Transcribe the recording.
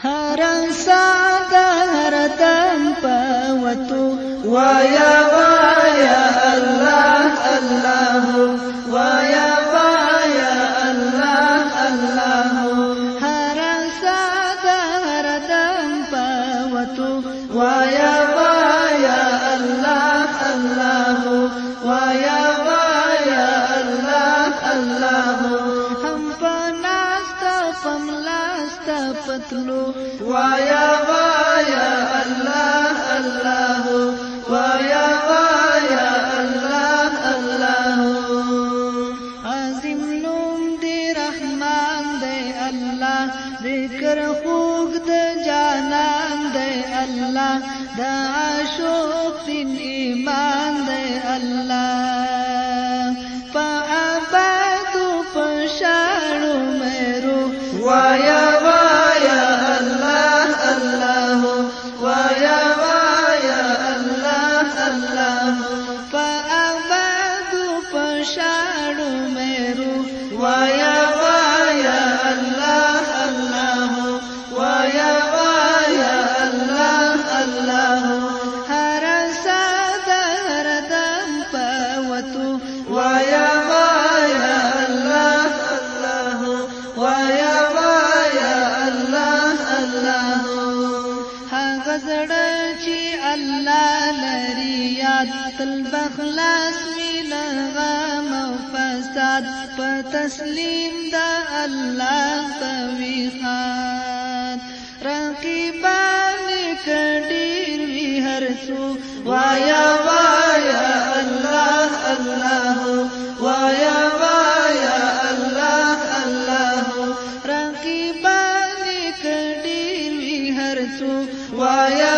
هر ساده هر دم پوتو وایا وایا الله الله وایا وایا الله الله هر ساده هر دم پوتو وایا وایا الله الله وایا وایا الله الله هم پناستا پملاستا پتلو وایا وایا الله الله وایا وایا الله الله عظیم نوم دی رحمان دی الله ذکر خوږ د جانان دی الله د عاشق دین ایمان دی الله په آبادو په شاړو مېرو وایا وایا الله الله وایا وایا الله الله په آبادو په شاړو مېرو وایا وایا الله الله وایا وایا الله الله هر ساده هر دم پوتو وایا وایا الله الله وایا وایا الله الله هغه زړه چې الله لري یاد تل بخلاص وي له غم او فساد په تسلیم د الله کوي خان رقیبان کډیر وی هر څو وایا وایا الله الله وایا وایا الله الله رقیبان کډیر وی هر څو وایا